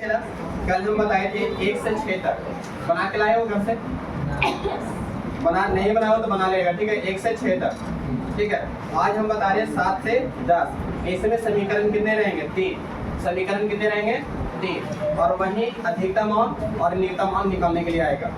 ना, कल हम बताए थे 1 से 6 तक बना के लाए हो घर से, बना नहीं बनाया हो तो बना लेगा, ठीक है। 1 से 6 तक, ठीक है। आज हम बता रहे हैं 7 से 10। इसमें समीकरण कितने रहेंगे? 3। समीकरण कितने रहेंगे? 3। और वहीं अधिकतम मान और न्यूनतम मान निकालने के लिए आएगा।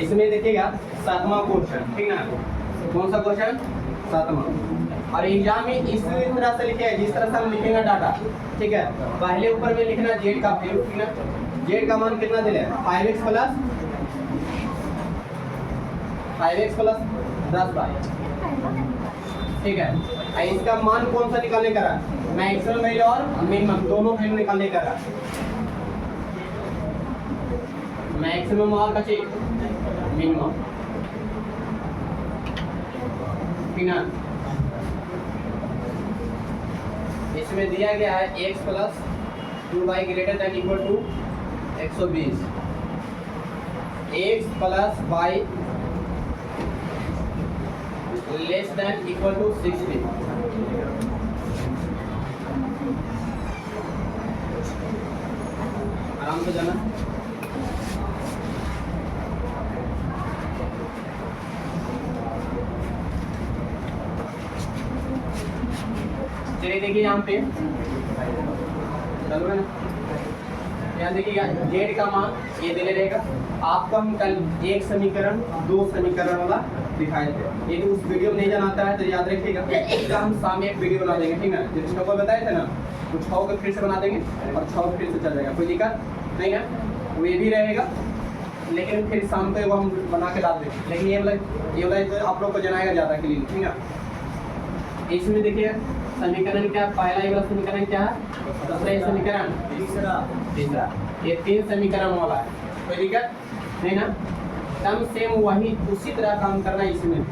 इसमें देखिएगा 7वां क्वेश्चन, ठीक ना। कौन सा क्वेश्चन? 7वां। और एग्जाम में इस तरह से लिखे जिस तरह से हम लिखेंगे डाटा, ठीक है। पहले ऊपर में लिखना जेड का वैल्यू, ठीक ना। जेड का मान कितना दिया है? 5x प्लस 10y, ठीक है। इसका मान कौन सा निकालने का रहा? मैक्सिमम वैल्यू और मिनिमम दोनों वैल्यू निकालने का रहा। मैक्सिमम और का चीज मिनिमम, ठीक ना। इसमें दिया गया है x plus 2y greater than equal to 120, x plus y less than equal to 60। आराम से जाना। चलिए देखिए यहाँ पे चलो ना, यहाँ देखिएगा जेड का मान ये दे रहेगा। आपको हम कल एक समीकरण 2 समीकरण वाला दिखाए थे। यदि उस वीडियो में नहीं जाना है तो याद रखिएगा, इसका हम सामने एक वीडियो बना देंगे, ठीक है। जिसको को बताए थे ना, कुछ 6 को फिर से बना देंगे और 6 फिर से चल जाएगा, कोई दिक्कत नहीं है। वो ये भी रहेगा, लेकिन फिर शाम को वो हम बना के डाल देंगे। लेकिन ये वाला तो आप लोग को जनाएगा ज़्यादा क्लीन, ठीक है। इसमें देखिए समीकरण क्या, पहला वाला समीकरण क्या है, दूसरा समीकरण, तीसरा, ये 3 समीकरण वाला है, कोई दिक्कत नहीं ना। तब सेम वही उसी तरह काम करना है इसमें,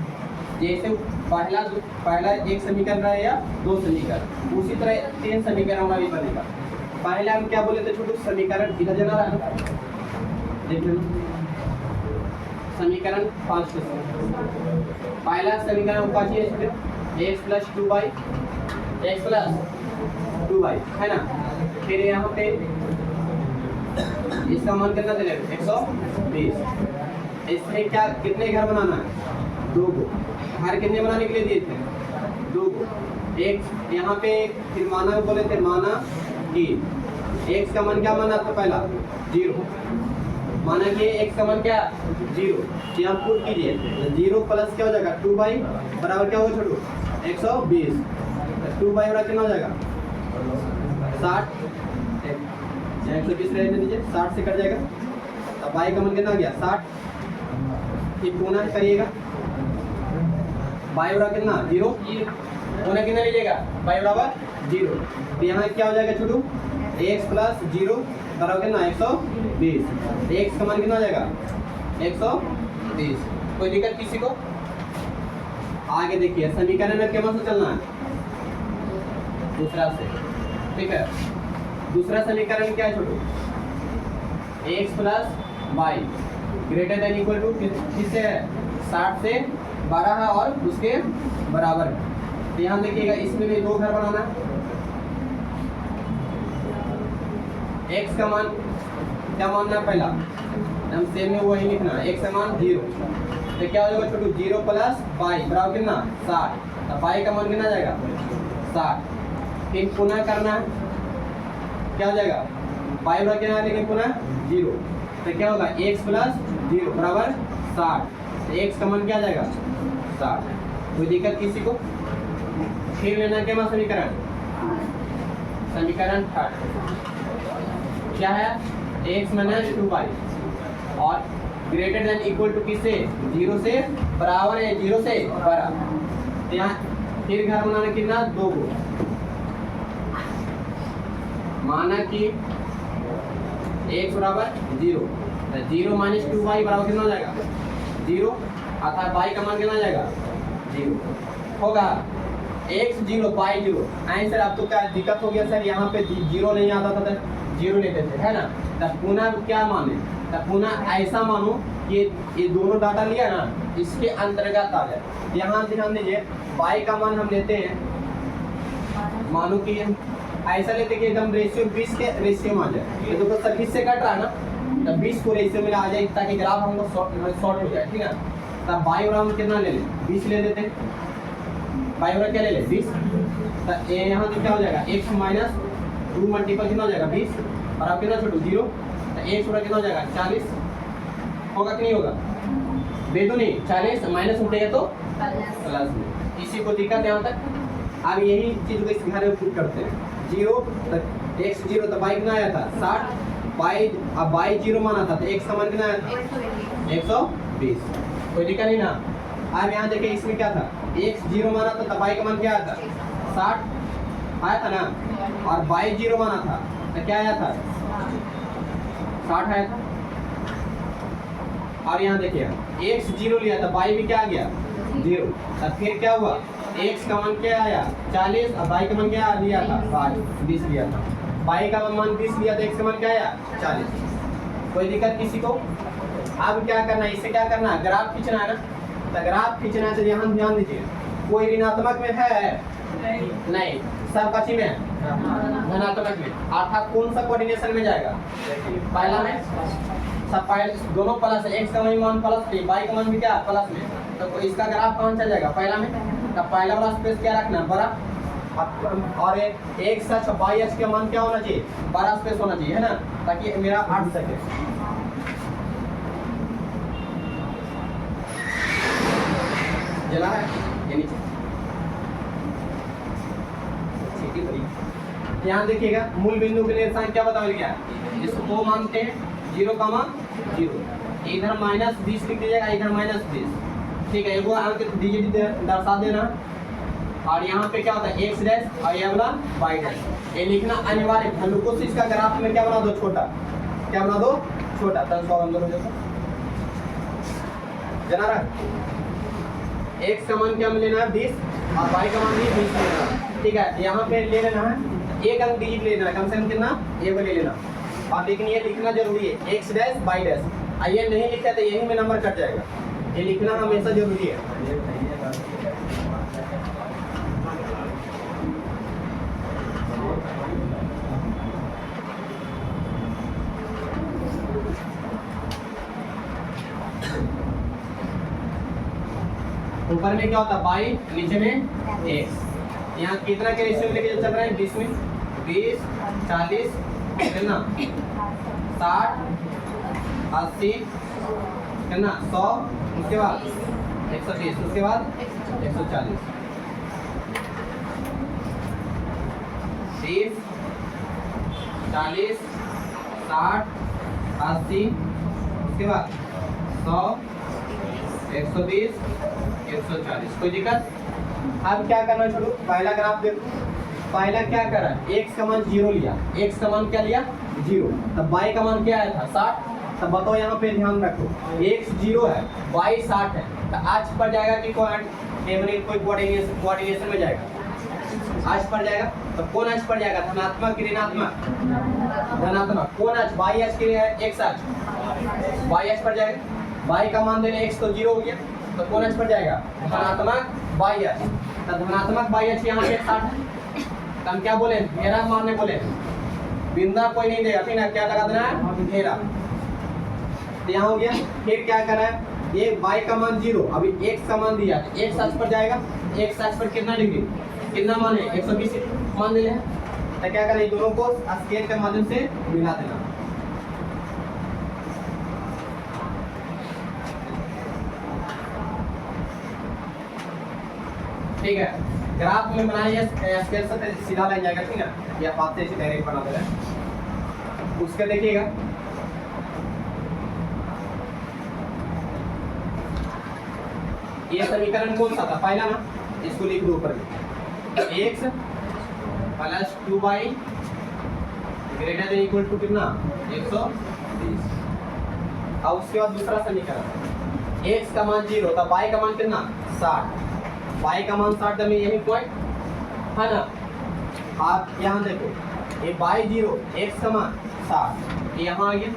जैसे पहला एक समीकरण रहा या 2 समीकरण, उसी तरह 3 समीकरण वाला भी बनेगा। पहले हम क्या बोले थे छोटू? समीकरण इधर जना रहा है, देखिए समीकरण 5। पहला समीकरण का चाहिए x plus 2y, x plus 2y है ना। फिर यहाँ पे इसका मान कितना दे रहे? 120। इसमें क्या कितने घर बनाना है? 2 को। घर कितने बनाने के लिए दिए थे? 2 को। एक यहाँ पे फिर माना बोले थे, माना कि x का मान क्या माना था? पहला 0 माना कि x का मान क्या? 0। यहाँ पुट कीजिए, 0 प्लस क्या हो जाएगा? 2y बराबर क्या होगा छोटू? 120। 2y बराबर कितना हो जाएगा? 60। 120 रहने दीजिए, 60 से कट जाएगा। अब y का मान कितना आ गया? 60। फिर पुनः करिएगा, y बराबर कितना? 0। पुनः कितना लीजिएगा? y बराबर 0। तो यहाँ क्या हो जाएगा छोटू? x प्लस 0 बराबर कितना? 120। x का मान कितना हो जाएगा? 120। कोई दिक्कत किसी को? आगे देखिए समीकरण में क्या से चलना है? दूसरा से, ठीक है। दूसरा समीकरण क्या है Chhotu? x plus y greater than equal to किससे है? 60 से 12 है और उसके बराबर है। तो यहाँ देखिएगा इसमें भी 2 घर बनाना है। x का मान क्या मानना है? पहला हम सेम में वही लिखना है, x का मान 0। तो क्या हो जाएगा छोटू? 0 प्लस y बराबर कितना? 60। तो y का मान कितना जाएगा? 60। फिर पुनः करना है, क्या हो जाएगा? y बराबर कितना लेंगे? पुनः 0। तो क्या होगा? x प्लस 0 बराबर 60। तो x का मान क्या जाएगा? 60। कोई दिक्कत किसी को? फिर लेना क्या समीकरण? समीकरण 3 क्या है? x माइनस 2y और ग्रेटर देन इक्वल टू किससे? 0 से बराबर है, 0 से बड़ा। तो यहाँ फिर घर बनाना कितना? 2 को। माना कि x बराबर 0, 0 माइनस 2y बराबर कितना हो जाएगा? 0। अर्थात y का मान कितना हो जाएगा? 0 होगा। X zero by zero. नहीं सर अब तो क्या दिक्कत हो गया सर, यहाँ पे जीरो नहीं आता था तो जीरो लेते थे है ना। तब पुनः क्या माने, तब पुनः ऐसा मानो कि ये दोनों डाटा लिया ना इसके अंतर्गत आ जाए। यहाँ ध्यान दीजिए बाई का मान हम लेते हैं, मानो कि ऐसा लेते कि एकदम रेशियो 20 के रेशियो में आ जाए। तो सर 20 से कट रहा है ना, तब 20 को रेशियो में आ जाए ताकि ग्राफ हमको शॉर्ट हो जाए, ठीक है। तब बाई और हम कितना ले लें, 20 ले लेते हैं। बाई और क्या ले लें 20। तो यहाँ तो क्या हो जाएगा x माइनस 2 मल्टीपल कितना हो जाएगा 20, और आप कितना छोटू 0। तो x पूरा कितना हो जाएगा 40 होगा कि नहीं होगा, बेदू नहीं 40 माइनस उठेगा तो प्लस में। इसी को दिक्कत यहाँ तक। अब यही चीज को इस घर में पुट करते हैं 0 तक x 0 तो बाई कितना आया था 60 बाई, अब बाई 0 माना था तो x का मान कितना आया था 120। कोई दिक्कत नहीं ना। अब यहाँ देखिए इसमें क्या था x 0 माना था तो बाई का मान क्या आया था 60 आया था ना, और बाई 0 माना था तो क्या आया था 60 आया था। और यहाँ देखिए x 0 लिया था बाई भी क्या आ गया 0, तब फिर क्या हुआ x का मान क्या आया 40 और बाई का मान क्या लिया था 20 लिया था। बाई का मान 20 लिया था, x का मान क्या आया 40। कोई दिक्कत किसी को। अब क्या करना है, इससे क्या करना है ग्राफ खींचना है ना। तो ग्राफ खींचना है तो यहाँ ध्यान दीजिए कोई ऋणात्मक में है नहीं, सब कच्ची में धनात्मक में, अर्थात कौन सा कोऑर्डिनेशन में जाएगा पहला में, सब पहले दोनों प्लस है, x का मान प्लस है बाई का मान भी क्या प्लस में, तो इसका ग्राफ कौन सा जाएगा पहला में। तो पहला वाला स्पेस क्या रखना बड़ा, और एक सच बाई एच का मान क्या होना चाहिए बड़ा स्पेस होना चाहिए है ना, ताकि मेरा 8 सके। जला है ये नीचे सीटी बड़ी। ध्यान देखिएगा मूल बिंदु के लिए निशान क्या बताया गया, जिसको मानते हैं 0, 0 इधर -20 लिख दीजिएगा, इधर -20, ठीक है। एगो अंक डिजिट दर्शा देना, और यहाँ पे क्या होता है x डैश और ये वाला y डैश, ये लिखना अनिवार्य। ग्लूकोज इसका ग्राफ में क्या बना दो छोटा, क्या बना दो छोटा, तब 100 अंदर हो जाता जना रहा। x का मान क्या लेना है 20 और y का मान भी 20 लेना है, ठीक है। यहाँ पे ले लेना है एक अंक डिजिट ले लेना है, कम से कम कितना ये ले लेना, और लेकिन ये लिखना जरूरी है x डैश y डैश। ये नहीं लिखा तो यही में नंबर कट जाएगा, ये लिखना हमेशा जरूरी है। ऊपर में क्या होता है बाई, नीचे में x। यहाँ कितना के रेशियो लेके चल रहा है 20 में 20 40 कितना 60 80 कितना 100, उसके बाद 120, उसके बाद 140 30 40 60 80, उसके बाद 100 120 140। कोई दिक्कत। अब क्या करना छोड़ो, पहला ग्राफ देखो, पहला क्या करा x का मान 0 लिया, x का मान क्या लिया 0, तब y का मान क्या आया था 60। तब बताओ यहाँ पे ध्यान रखो x 0 है y 60 है, तो आज पर जाएगा कि कोई कोऑर्डिनेशन में जाएगा, आज पर जाएगा। तो कौन आज पर जाएगा धनात्मक कि ऋणात्मक, धनात्मक। कौन आज y आज के लिए है x आज, y आज पर जाएगा। y का मान देने x तो 0 हो गया, तो कौन एच पर जाएगा धनात्मक बाई एच। तो धनात्मक बाई एच यहाँ पे 60 है, तो हम क्या बोले मेरा मानने बोले बिंदा कोई नहीं देगा, फिर ना क्या लगा देना है मेरा, तो यहाँ हो गया। फिर क्या करा है ये बाई का मान 0, अभी x का मान दिया तो x अक्ष पर जाएगा, x अक्ष पर कितना डिग्री कितना मान है 120 मान दे, तो क्या करें दोनों को स्केल के माध्यम से मिला देना। ठीक है, ग्राफ में बनाइए स्केल से सीधा लाइन जाएगा, ठीक है, या हाथ से इसे डायरेक्ट बना दे रहे हैं। उसके देखिएगा ये समीकरण कौन सा था पहला ना, इसको लिख दो ऊपर x plus 2y greater than equal to कितना 120। अब उसके बाद दूसरा समीकरण x का मान 0 था, y का मान कितना 60, y का मान 60 में यही पॉइंट है ना। आप यहाँ देखो ये बाई 0 x समान 60 यहाँ आ गया,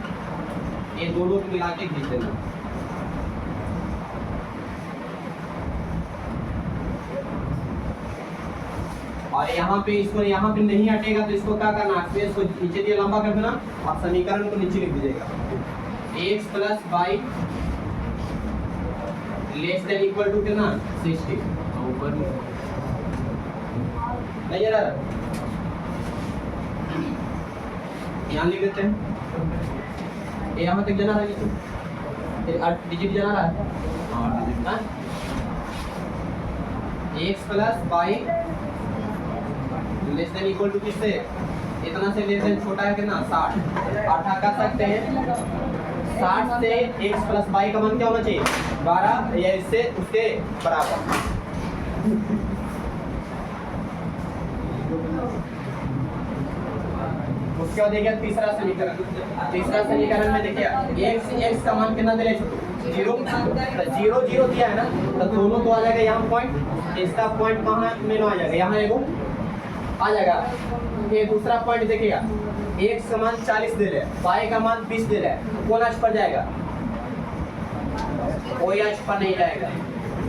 ये दोनों को मिला के खींच देना। और यहाँ पे इसको यहाँ पे नहीं हटेगा तो इसको क्या करना है, इसको नीचे दिए लंबा कर देना और समीकरण को नीचे लिख दीजिएगा। x plus y less than equal to कितना 60 ऊपर नहीं जरा यहाँ लिख देते हैं। यहाँ तक जना रहा है, डिजिट जना रहा है। x plus y less than equal to किससे, इतना से लेस देन छोटा है कितना 60। और कर सकते हैं 60 से x प्लस बाई का मान क्या होना चाहिए 12 या इससे उसके बराबर। उसके बाद देखिए तीसरा समीकरण में देखिए x का मान कितना दिया 0 0 0 दिया है ना, तो दोनों तो आ जाएगा यहाँ पॉइंट, इसका पॉइंट कहाँ में आ जाएगा, यहाँ एगो आ जाएगा। ये दूसरा पॉइंट देखिएगा x का मान 40 दे रहे हैं, y का मान 20 दे रहे हैं, कौन अक्ष पर जाएगा, कोई अक्ष पर नहीं जाएगा।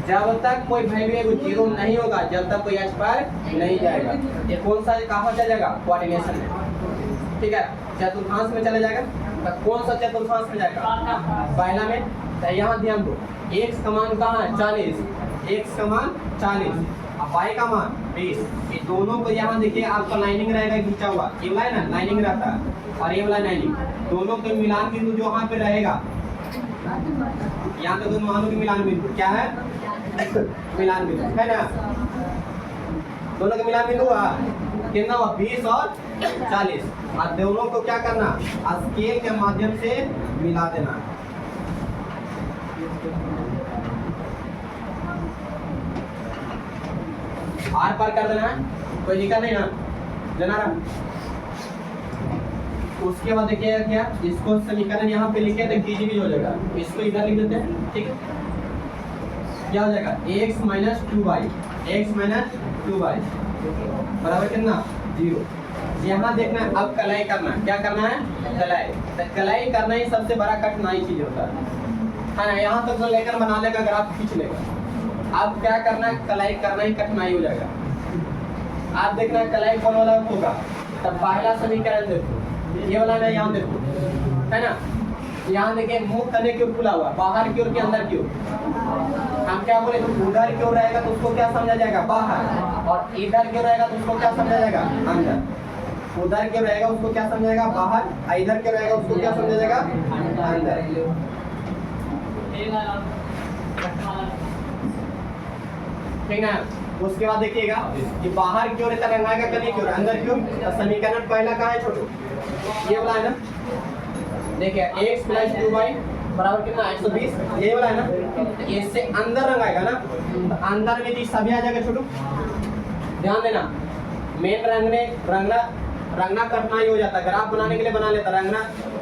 जब तक कोई वैल्यू 0 नहीं होगा जब तक कोई अक्ष पर नहीं जाएगा। ये कौन सा कहाँ चला जाएगा कोऑर्डिनेशन में, ठीक है, चतुर्थांश में चला जाएगा। तो कौन सा चतुर्थांश में जाएगा, पहला में। तो यहाँ ध्यान दो x का मान कहाँ है 40, x का मान 40 y का मान 20। ये दोनों को यहाँ देखिए आपका लाइनिंग रहेगा खींचा हुआ, ये वाला है ना लाइनिंग रहता है और ये वाला लाइनिंग, दोनों के मिलान बिंदु जो यहाँ पे रहेगा, यहाँ पे दोनों मानों के मिलान बिंदु क्या है मिलान बिंदु है ना, दोनों के मिलान बिंदु कितना हुआ 20 और 40। और दोनों को क्या करना स्केल के माध्यम से मिला देना। आर पार कर देना है, कोई दिक्कत नहीं ना जना रहा। उसके बाद देखिए क्या, इसको समीकरण यहाँ पे लिखे तो डीजीबी हो जाएगा, इसको इधर लिख देते हैं, ठीक है। क्या हो जाएगा x माइनस 2y बराबर कितना 0। यहाँ देखना है अब कलाई करना है, क्या करना है कलाई। तो कलाई करना ही सबसे बड़ा कठिनाई चीज होता है ना। यहाँ तक तो लेकर बना लेगा, ग्राफ खींच लेगा। अब क्या करना है कलाई करना ही कठिनाई हो जाएगा। आप देखना कलाई कौन वाला होगा, तब पहला समीकरण देखो ये वाला ना, यहाँ देखो है ना, यहाँ देखिए मुंह तने की ओर खुला हुआ, बाहर की ओर के अंदर की ओर। हम क्या बोले तो उधर की ओर रहेगा तो उसको क्या समझा जाएगा बाहर, और इधर की ओर रहेगा तो उसको क्या समझा जाएगा अंदर। उधर की ओर रहेगा उसको क्या समझेगा बाहर, इधर की ओर रहेगा उसको क्या समझा जाएगा अंदर। ठीक ना। उसके बाद देखिएगा कि बाहर की ओर तरंगाएगा कली की ओर, अंदर की ओर। समीकरण पहला कहाँ है छोटू, ये वाला है ना। देखिए x प्लस 2y बराबर कितना 120, ये वाला है ना। इससे अंदर रंगाएगा ना, तो अंदर में दिशा भी आ जाएगा छोटू। ध्यान देना मेन रंगना कठिनाई हो जाता है, ग्राफ बनाने के लिए बना लेता, रंगना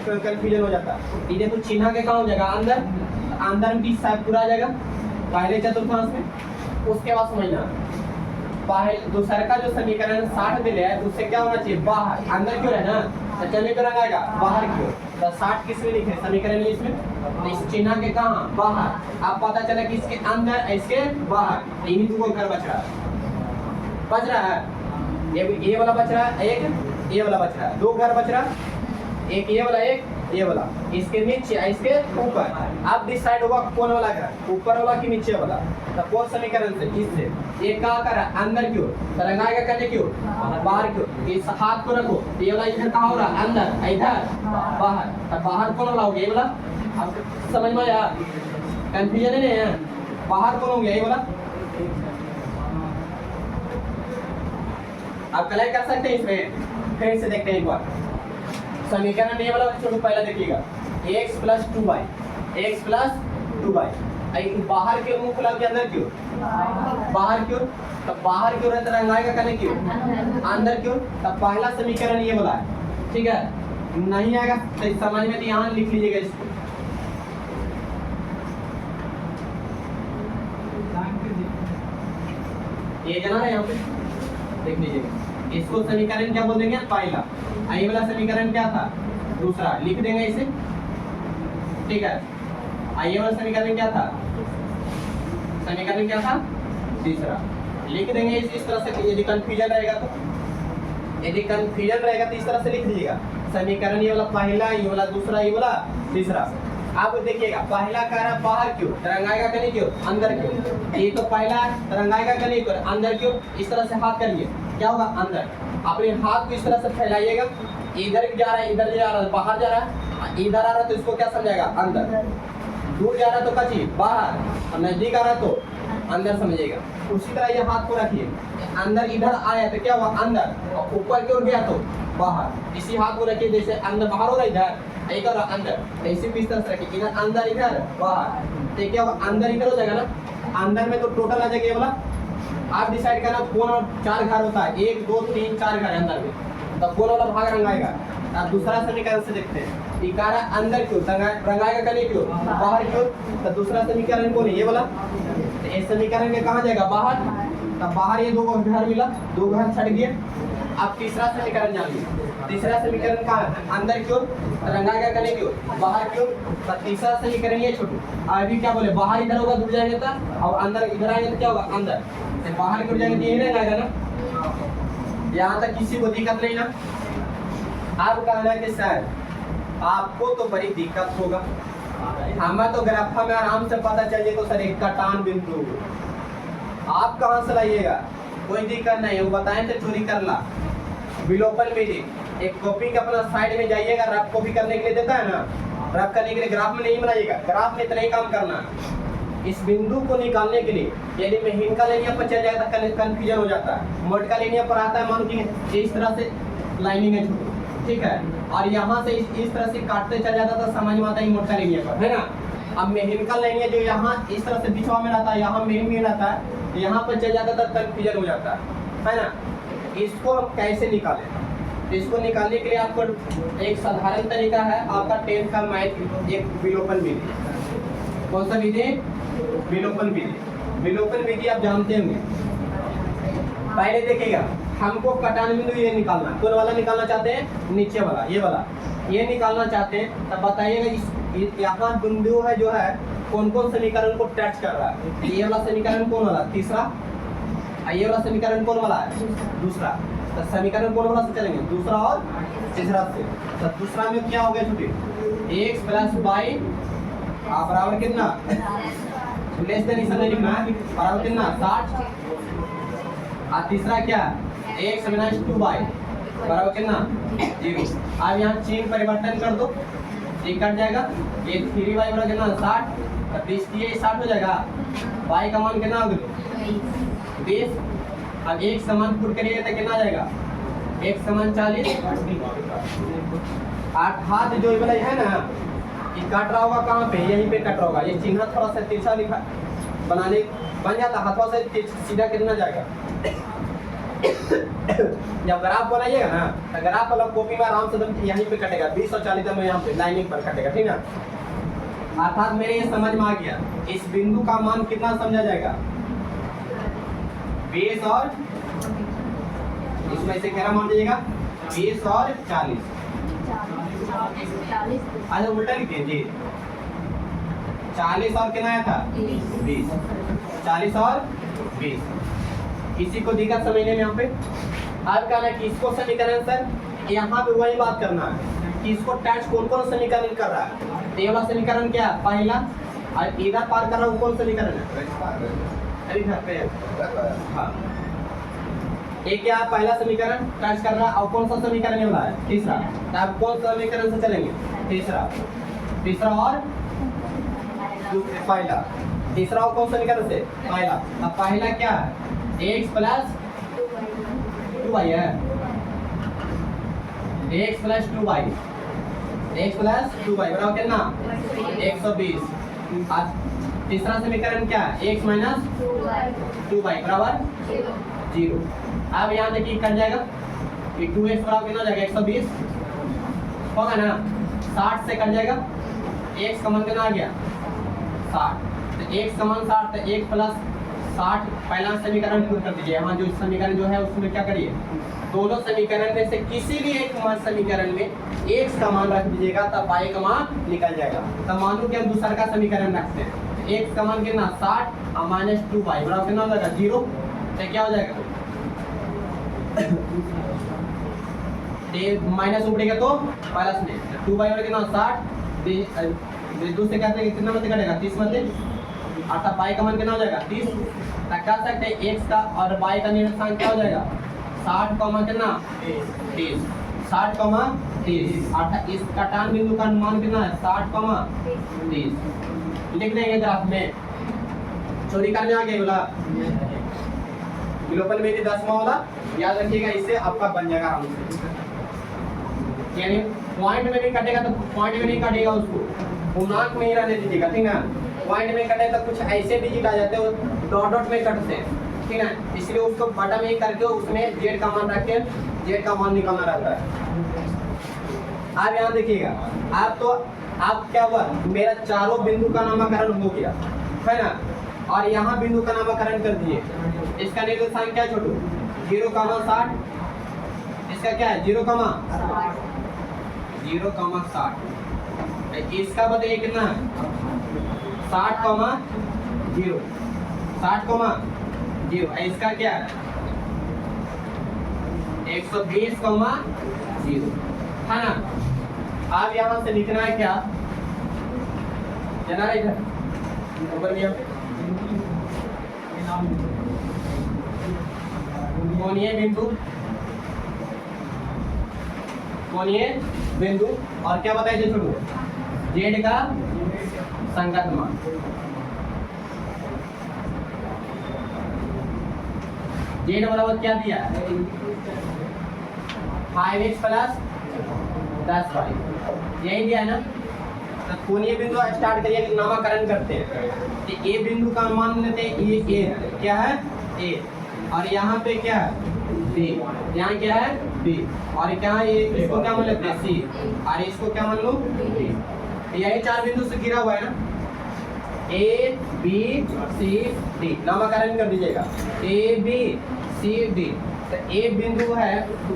कंफ्यूजन हो जाता है। ये कुछ चिन्ह के कहाँ हो जाएगा अंदर में दिशा पूरा आ जाएगा पहले चतुर्थांश में। उसके बाद समझना दूसरा का जो समीकरण 60 दिले है उससे क्या होना चाहिए बाहर, अंदर क्यों है ना, तो चलने पर आएगा बाहर क्यों। तो 60 किस में लिखे समीकरण लिस्ट में, तो इस चिन्ह के कहाँ बाहर। अब पता चला कि इसके अंदर इसके बाहर, इन्हीं दो घर बच रहा है ये वाला बच रहा है, एक ये वाला बच रहा है, दो घर बच रहा, एक ये वाला एक ये वाला, इसके नीचे इसके ऊपर। अब डिसाइड होगा कौन वाला घर, ऊपर वाला कि नीचे वाला। तो कौन समीकरण से इससे ये क्या कर रहा है अंदर क्यों, तरंगाएगा करने क्यों बाहर क्यों। इस हाथ को रखो, ये वाला इधर कहाँ हो रहा है अंदर, इधर बाहर। तो बाहर कौन वाला हो गया ये वाला, अब समझ में आया, कंफ्यूजन नहीं है। बाहर कौन हो गया ये वाला। आप कलेक्ट कर सकते हैं इसमें, फिर से देखते हैं एक बार समीकरण ये वाला छोटू पहला देखिएगा x प्लस 2y बाहर के मुंह खुला के अंदर क्यों बाहर क्यों, तब बाहर क्यों रहता रंगाएगा करने क्यों अंदर क्यों। तब पहला समीकरण ये वाला है, ठीक है। नहीं आएगा तो समझ में, तो यहाँ लिख लीजिएगा इसको। ये जना ना यहाँ पे देख लीजिएगा, इसको समीकरण क्या बोल देंगे? पहला। ये वाला समीकरण क्या था? दूसरा। लिख देंगे इसे, ठीक है। ये वाला समीकरण क्या था? समीकरण क्या था? तीसरा। लिख देंगे इस तरह से। यदि कंफ्यूजन रहेगा तो, यदि कंफ्यूजन रहेगा तो इस तरह से लिख दीजिएगा, समीकरण ये वाला पहला, ये वाला दूसरा, ये वाला तीसरा। आप देखिएगा, पहला कह रहा बाहर क्यों, तरंगाएगा का नहीं क्यों, अंदर क्यों। ये तो पहला तरंगाएगा का नहीं क्यों, अंदर क्यों। इस तरह से हाथ करिए, क्या होगा? अंदर। अपने हाथ को इस तरह से फैलाइएगा, इधर जा रहा है, इधर जा रहा है, बाहर जा रहा है, इधर आ रहा है तो इसको क्या समझेगा? अंदर। दूर जा रहा है तो क्या चीज? बाहर। और नजदीक आ रहा है तो अंदर समझिएगा। उसी तरह ये हाथ को रखिए, अंदर इधर आया तो क्या हुआ? अंदर। और ऊपर की ओर गया तो बाहर। इसी हाथ को रखिए, जैसे अंदर बाहर हो रहा है, इधर एक और अंदर, ऐसे भी इस तरह से रखिए, इधर अंदर इधर बाहर। तो क्या होगा? अंदर इधर हो जाएगा ना। अंदर में तो टोटल आ जाएगा ये वाला। आप डिसाइड करना कौन और 4 घर होता है, 1 2 3 4 घर अंदर में, तो कौन वाला भाग रंगाएगा। अब दूसरा समीकरण से देखते हैं, इकारा अंदर क्यों रंगाएगा का नहीं क्यों, बाहर क्यों। तो दूसरा समीकरण कौन है? ये वाला। इस समीकरण में कहाँ जाएगा? बाहर। तब बाहर ये 2 घर मिला, 2 घर छट गए। अब तीसरा समीकरण जानिए, तीसरा समीकरण कहाँ है? अंदर क्यों रंगाएगा का नहीं क्यों, बाहर क्यों। तो तीसरा समीकरण ये छोटू। अभी क्या बोले? बाहर इधर होगा, दूर जाएंगे तो, और अंदर इधर आएंगे तो क्या होगा? अंदर। तो बाहर क्यों जाएंगे तो यही रंगाएगा ना। यहाँ तक किसी को दिक्कत नहीं ना। आप कहना कि सर आपको तो बड़ी दिक्कत होगा, हमें तो ग्राफा में आराम से पता चलिए तो सर एक कटान बिंदु। आप कहाँ से लाइएगा? कोई दिक्कत नहीं है, वो बताएं तो चोरी कर ला। विलोपन विधि, एक कॉपी का अपना साइड में जाइएगा, रफ कॉपी करने के लिए देता है ना, रफ करने के लिए ग्राफ में नहीं बनाइएगा, ग्राफ में इतना ही काम करना है। इस बिंदु को निकालने के लिए यदि महीन का लेनिया पर चल जाएगा तो कंफ्यूजन हो जाता है। मोट का लेनिया पर आता है, मान लीजिए इस तरह से लाइनिंग है, ठीक है, और यहाँ से इस तरह से काटते चल जाता था, समझ में आता है मोट का लेनिया पर, है ना। अब मेहन का लेनिया जो यहाँ इस तरह से बिछवा में रहता है, यहाँ मेहन में रहता है, यहाँ पर चल जाता था, कंफ्यूजन हो जाता है ना। इसको हम कैसे निकालें? इसको निकालने के लिए आपको एक साधारण तरीका है, आपका 10th का मैथ, एक विलोपन विधि। कौन सा विधि? विलोपन विधि। विलोपन विधि आप जानते होंगे। पहले देखिएगा, हमको कटान बिंदु ये निकालना, कौन वाला निकालना चाहते हैं? नीचे वाला, ये वाला, ये निकालना चाहते हैं। तब बताइएगा इस यहाँ बिंदु है जो है, कौन कौन समीकरण को टच कर रहा है। ये वाला समीकरण कौन वाला? तीसरा। ये वाला समीकरण कौन वाला है? दूसरा। तो समीकरण कौन वाला से चलेंगे? दूसरा और तीसरा से। तो दूसरा में क्या हो गया छोटे? x + y बराबर कितना? लेस देन इसमें लिखना है, बराबर कितना? 60। और तीसरा क्या? x - 2y बराबर कितना? 0। अब यहाँ चिन्ह परिवर्तन कर दो, ये कट जाएगा। ये 3y बराबर कितना? 60। तो 20 की 60 हो जाएगा। y का मान कितना हो गया? 20। अब एक समान पुट करिएगा तो कितना आ जाएगा? 1 = 40। हाथ जो वाला है ना, ये काट रहा होगा कहाँ पे? यहीं पे कट रहा होगा। ये चिन्ह थोड़ा सा तिरछा लिखा बनाने बन जाता, हाथों से सीधा कितना जाएगा। जब ग्राफ बनाइएगा ना, तो ग्राफ वाला कॉपी में आराम से यहीं पे कटेगा, 20 और 40 में यहाँ पे लाइनिंग पर कटेगा, ठीक है। अर्थात मेरे ये समझ में आ गया, इस बिंदु का मान कितना समझा जाएगा? 20 और इसमें से क्या मान लीजिएगा? 20 और 40। अच्छा उल्टा लिखिए जी, 40 और कितना आया था? 20। 40 और 20। किसी को दिक्कत समझने में यहाँ पे? अब कहना कि इसको समीकरण सर यहाँ पे वही बात करना है कि इसको टच कौन कौन समीकरण कर रहा है। ये वाला समीकरण क्या? पहला। और इधर पार कर रहा हूँ, कौन समीकरण है? अभी घर पे हाँ, एक क्या पहला समीकरण टच कर रहा है, और कौन सा समीकरण ये वाला है? तीसरा। तो आप कौन सा समीकरण से चलेंगे? तीसरा। तीसरा और पहला। तीसरा और कौन सा समीकरण से? पहला। अब पहला क्या है? x + 2y है। x + 2y, x + 2y बराबर कितना? 120। आज तीसरा समीकरण क्या है? x - 2y बराबर 0। अब यहाँ देखिए कट जाएगा, कि 2x बराबर कितना हो जाएगा? 120 होगा ना। 60 से कट जाएगा, x का मान कितना आ गया? 60। तो x का मान 60, तो 1 + 60 पहला समीकरण पुट कर दीजिए। यहाँ जो समीकरण जो है उसमें क्या करिए, दोनों समीकरण में से किसी भी एक समीकरण में x का मान रख दीजिएगा, तब y का मान निकल जाएगा। तब मानो कि हम दूसरा का समीकरण रखते हैं, x का मान कितना 60 और माइनस 2y बराबर कितना हो जाएगा 0। तो क्या हो जाएगा, माइनस उपड़ेगा तो प्लस में 2y और कितना 60 दूसरे कहते हैं कितना मत कटेगा 30 मत, अर्थात y का मान कितना हो जाएगा 30। तब कह सकते हैं x का और y का निर्देशांक क्या हो जाएगा 60 कॉमा कितना 30, 60 कॉमा 30, अर्थात इस कटान बिंदु का मान कितना है 60 कॉमा 30। लिख देंगे ग्राफ में, चोरी करने आ गए बोला विलोपन में 10वां वाला याद रखिएगा, इससे आपका बन जाएगा आराम से। यानी पॉइंट में भी कटेगा तो पॉइंट में नहीं कटेगा, उसको पूर्णांक में ही रहने दीजिएगा, ठीक है। पॉइंट में कटे तो कुछ ऐसे डिजिट आ जाते हैं डॉट डॉट में कटते हैं, ठीक है, इसलिए उसको बटा में करके उसमें जेड का मान रख के जेड का मान निकालना रहता है। आप यहाँ देखिएगा, आप क्या हुआ, मेरा चारों बिंदु का नामकरण हो गया है ना, और यहाँ बिंदु का नामकरण कर दिए। इसका निर्देशांक क्या है छोटू 0,60, इसका क्या है 0,60, इसका बताइए कितना 60,0, 60,0, इसका क्या है 120,0 है ना। अब यहाँ से लिखना है क्या, जना रहा इधर ऊपर भी कोणीय बिंदु और क्या बताइए छोटू जेड का संगत मान। जेड बराबर क्या दिया 5x प्लस 10y, यही दिया है ना। तो कोणीय बिंदु स्टार्ट करिए, नामकरण करते हैं। तो ए बिंदु का मान लेते हैं, ये ए क्या है ए, और यहाँ पे क्या है बी, यहाँ क्या है बी, और क्या है ये, इसको क्या मान लेते हैं सी, और इसको क्या मान लो डी। यही चार बिंदु से घिरा हुआ है ना, ए बी सी डी, नामकरण कर दीजिएगा ए बी सी डी। तो ए बिंदु है,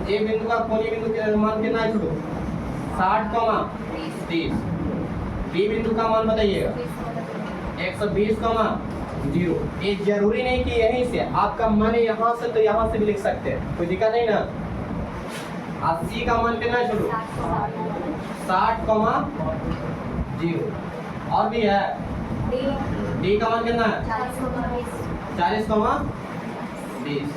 ए बिंदु का कोणीय बिंदु का मान कितना है छोटू 60,30। बी बिंदु का मान बताइएगा 120,0। ये जरूरी नहीं कि यहीं से आपका मन यहाँ से तो यहाँ से भी लिख सकते हैं, कोई दिक्कत नहीं ना। सी का मान कितना है छोटू 60,0, और भी है डी का मान कितना है 40,20।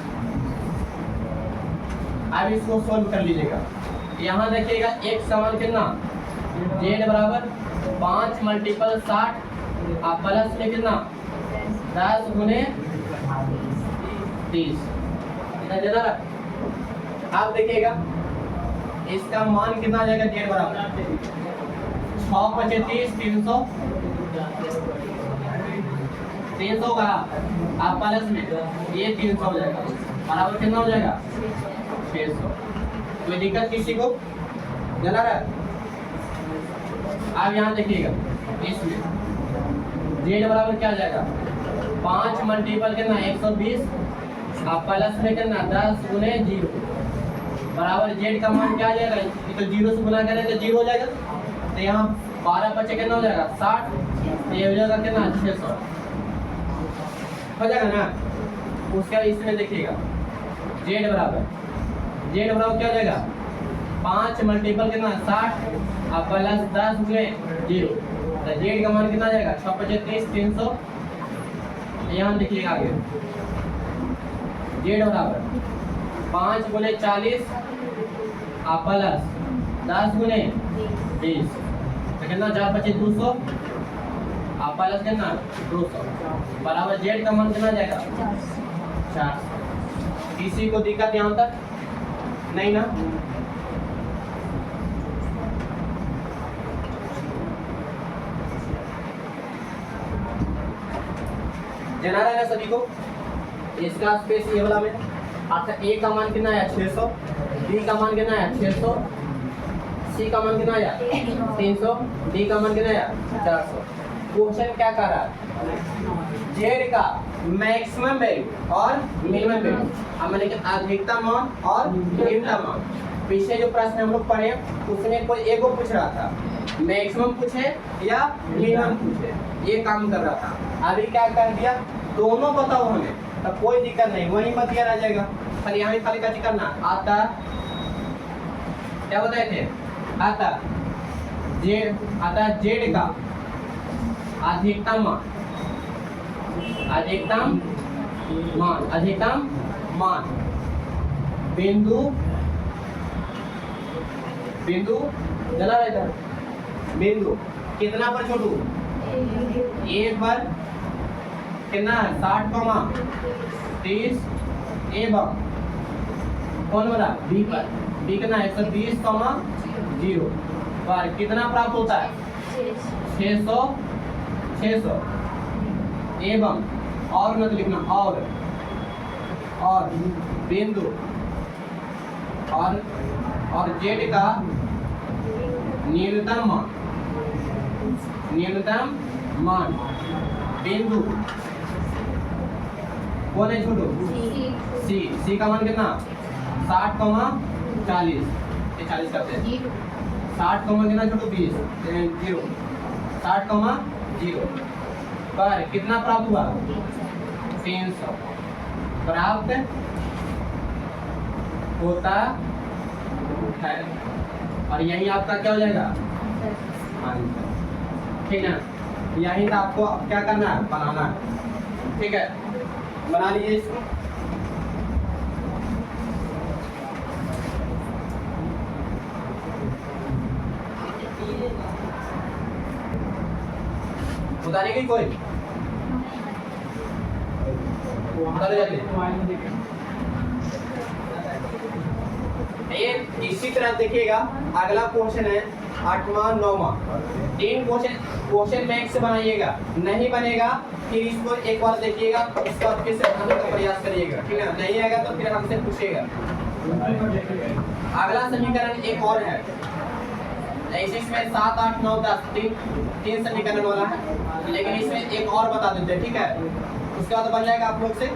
अब इसको सोल्व कर लीजिएगा। यहाँ देखिएगा x का मान कितना जेड बराबर 5 मल्टीपल 60 और प्लस में कितना 10 गुने 30। आप देखिएगा इसका मान कितना आ जाएगा जेड बराबर 6 × 30 300 का, आप प्लस में ये 300 हो जाएगा, बराबर कितना हो जाएगा 600। कोई दिक्कत किसी को जना रहा है। आप यहाँ देखिएगा इसमें जेड बराबर क्या आ जाएगा 5 मल्टीपल कितना 120 और प्लस में कितना 10 गुने 0 बराबर जेड का मान क्या आ जाएगा, ये तो 0 से गुना करें तो 0 हो जाएगा। तो यहाँ 12 बचे कितना हो जाएगा 60, तो ये हो जाएगा कितना 600 हो जाएगा ना। उसका इसमें देखिएगा जेड बराबर क्या हो जाएगा 5 मल्टीपल कितना 60 और प्लस 10 गुने 0, तो जेड का मान कितना आ जाएगा 6 × 30 300। यहाँ देखिएगा आगे जेड बराबर 5 गुने 40 और प्लस 10 गुने 20, तो कितना 4 × 25 200 और प्लस कितना 200 बराबर जेड का मान कितना जाएगा 400। किसी को दिक्कत यहाँ तक नहीं ना। जना रहा है ना सभी को। इसका स्पेस ये वाला में अर्थात ए का मान कितना है 600, बी का मान कितना है 600, सी का मान कितना है 300, डी का मान कितना है 400। क्वेश्चन क्या कर रहा है जेड का मैक्सिमम वैल्यू और मिनिमम वैल्यू, अब मैंने कहा अधिकतम मान और न्यूनतम मान। पीछे जो प्रश्न हम लोग पढ़े उसमें कोई एक को पूछ रहा था, मैक्सिमम पूछे या मिनिमम पूछे, ये काम कर रहा था। अभी क्या कर दिया, दोनों बताओ हमें, तब कोई दिक्कत नहीं, वही मत दिया रह जाएगा। खाली यहाँ खाली क्या करना आता, क्या बताए थे, आता जेड का अधिकतम मान, अधिकतम मान बिंदु चला रहता है, बिंदु कितना पर छोटू, ए पर कितना 60,30 एवं कौन वाला बी पर, बी कितना 120,0 पर कितना प्राप्त होता है 600 एवं और मत लिखना, और बिंदु और जेड का न्यूनतम मान बिंदु कौन है छोटू, सी का मान कितना 60,40, ये 40 करते हैं, 60, कितना छोटू 20 0, 60,0 पर कितना प्राप्त हुआ 300 प्राप्त होता है, और यही आपका क्या हो जाएगा आंसर, ठीक है। यही तो आपको अब क्या करना है, बनाना है, ठीक है, बना लीजिए इसको। उतारेगी कोई, उतारे जाते। ये इसी तरह देखिएगा, अगला क्वेश्चन है 8वां 9वां, 3 क्वेश्चन मैथ से बनाइएगा, नहीं बनेगा फिर इसको एक बार देखिएगा, इसका फिर से बनाने का प्रयास करिएगा, ठीक है, नहीं आएगा तो फिर हमसे पूछिएगा। अगला समीकरण एक और है, ऐसे इसमें 7, 8, 9, 10 तीन समीकरण वाला है, लेकिन इसमें एक और बता देते हैं, ठीक है, उसके बाद बन जाएगा आप लोग से।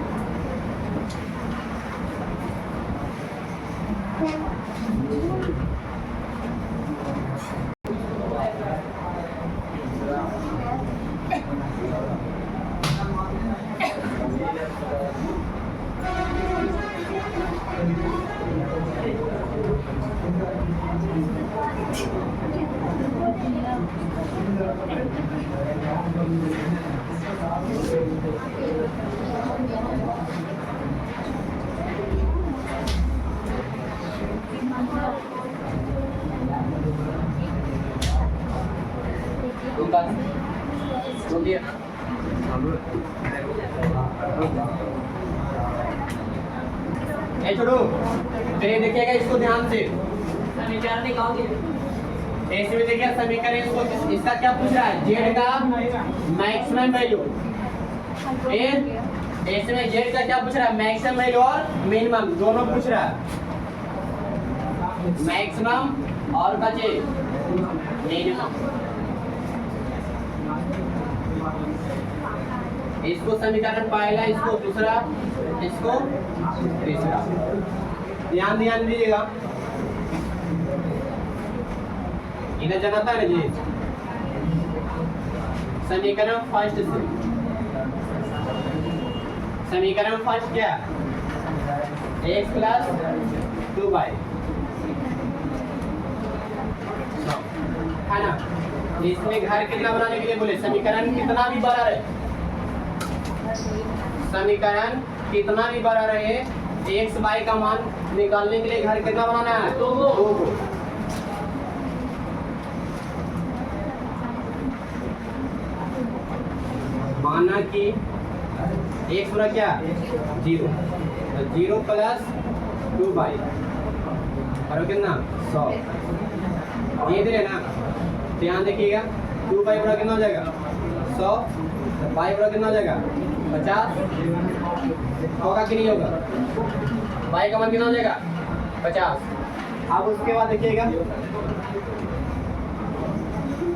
छोड़ो, चलिए देखिएगा इसको ध्यान से, समीकरण निकालिए। इसमें देखिए समीकरण, इसको इसका क्या पूछ रहा है, जेड का मैक्सिमम वैल्यू, इसमें जेड का क्या पूछ रहा है, मैक्सिमम वैल्यू और मिनिमम दोनों पूछ रहा है, मैक्सिमम और बचे मिनिमम। इसको समीकरण पहला, इसको दूसरा, इसको तीसरा, ध्यान दीजिएगा, इन्हें जानता है जी। समीकरण फर्स्ट से, समीकरण फर्स्ट क्या, x + 2y है ना। इसमें घर कितना बनाने के लिए बोले, समीकरण कितना भी बड़ा रहे, समीकरण कितना भी बड़ा रहे, x y का मान निकालने के लिए घर कितना बनाना है, 2 को। माना कि x पूरा क्या 0, 0 + 2y और कितना 100, ये दे ना, ध्यान देखिएगा, 2y पूरा कितना हो जाएगा 100, y पूरा कितना हो जाएगा 50, होगा कि नहीं होगा, y का मान कितना हो जाएगा 50। अब उसके बाद देखिएगा